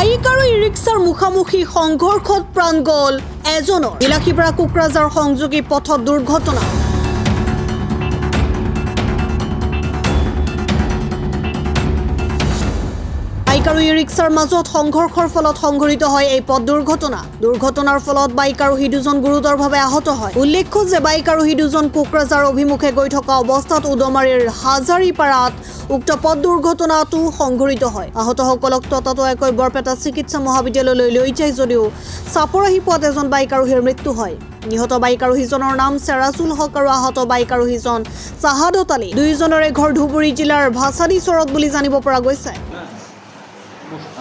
Bike আৰু ই ৰিক্সাৰ মুখামুখি সংঘৰ্ষত প্ৰাণ গ'ল এজনৰ। বিলাসীপাৰা কোকৰাঝাৰ সংযোগী পথত দুৰ্ঘটনা। বাইক আৰু ই ৰিক্সাৰ মাজত সংঘৰ্ষৰ ফলত সংঘটিত হয় এই পথ দুৰ্ঘটনা। দুৰ্ঘটনাৰ ফলত বাইক আৰোহী দুজন গুৰুতৰভাৱে আহত হয়। উল্লেখ্য যে বাইক আৰোহী দুজন কোকৰাঝাৰ অভিমুখে গৈ থকা অৱস্থাত উদমাৰীৰ হাজাৰীপাৰাত উক্ত পথ দুৰ্ঘটনাটো সংঘটিত হয়। আহতসকলক ততাতৈয়াকৈ বৰপেটা চিকিৎসা মহাবিদ্যালয়লৈ লৈ যায় যদিও চাপৰাহী পোৱাত এজন বাইক আৰোহীৰ মৃত্যু হয়। নিহত বাইক আৰোহীজনৰ নাম চেৰাজুল হক আৰু আহত বাইক আৰোহীজন চাহাদত আলী। দুয়োজনৰে ঘৰ ধুবুৰী জিলাৰ ভাছাদি চৰত বুলি জানিব পৰা গৈছে।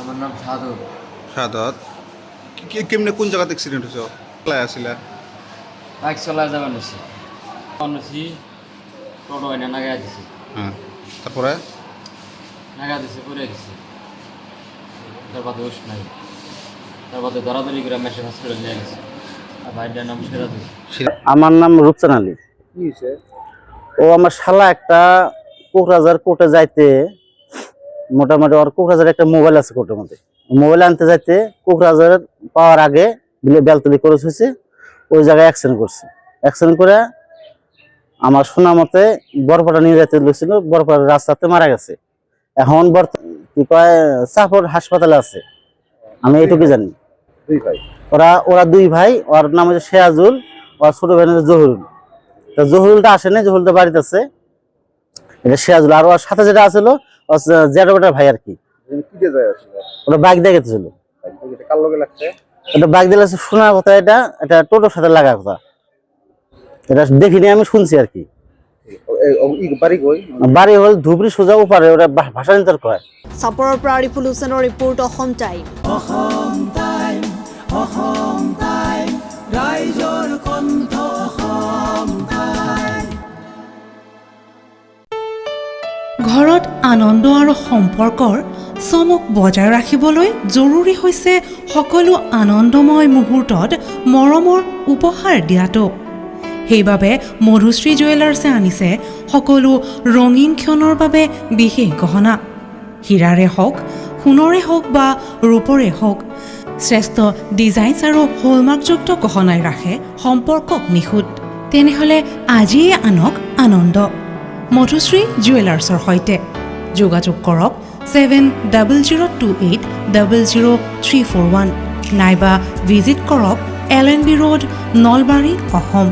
আমার নাম সাদত। সাদত কেমনে কোন জায়গাত এক্সিডেন্ট হয়েছে? চলাই আছিলা? বাইক চলাই যাবার নিছি টোটো এনে নাগা দিছে। হ্যাঁ, তারপরে নাগা দিছে পড়ে গেছে। তারপরে হুশ নাই। তারপরে দরাদরি করে মেশিন হসপিটাল নিয়ে গেছে। আর ভাইটার নাম সিরাজুল। আমার নাম রূপচান আলী। ও আমার শালা একটা কোকরাঝার কোর্টে যাইতে মোটামুটি ওর কোকরাঝার একটা মোবাইল আছে কোর্টের মধ্যে, মোবাইল আনতে যাইতে কোকরাঝার পাওয়ার আগে বেলতলি করে হয়েছে, ওই জায়গায় অ্যাক্সিডেন্ট করছে। অ্যাক্সিডেন্ট করে আমার শোনা মতে বরপাড়া নিয়ে যাইতে লেগেছিল, বরপাড়ার রাস্তাতে মারা গেছে। এখন কি কয় চাপড় হাসপাতালে আছে, আমি এইটুকু জানি। ওরা দুই ভাই, ওর নাম হচ্ছে শেয়াজুল, ওর ছোট ভাই হচ্ছে জহুরুল। জহুরুলটা আসেনি, জহুরুলটা বাড়িতে আছে, এটা শেয়াজুল। আর ওর সাথে যেটা আছিল জেডোটার ভাই আর কি, ওটা বাইক দিয়ে গেছিল। এটা বাইক দিয়ে লাগছে শোনার কথা, এটা টোটোর সাথে লাগা কথা, এটা দেখিনি, আমি শুনছি আর কি। বাড়ি হল ধুবুরি সোজা ওপারে, ওটা ভাষা নিন্তর কয়। চাপৰৰ পৰা আৰিফুল হুছেইনৰ ৰিপৰ্ট, অসম টাইম। ঘৰত আনন্দ আৰু সম্পৰ্কৰ চমক বজাই ৰাখিবলৈ জৰুৰী হৈছে সকলো আনন্দময় মুহূৰ্তত মৰমৰ উপহাৰ দিয়াটো। সেইবাবে মধুশ্ৰী জুৱেলাৰ্ছে আনিছে সকলো ৰঙীন ক্ষণৰ বাবে বিশেষ গহনা। হীৰাৰে হওক, সোণৰে হওক বা ৰূপৰে হওক, শ্ৰেষ্ঠ ডিজাইনছ আৰু হলমাৰ্কযুক্ত গহনাই ৰাখে সম্পৰ্কক নিখুঁত। তেনেহ'লে আজিয়ে আনক আনন্দ মধুশ্ৰী জুৱেলাৰ্ছৰ সৈতে। যোগাযোগ কৰক 7002800341 নাইবা ভিজিট কৰক LNB ৰোড, নলবাৰী, অসম।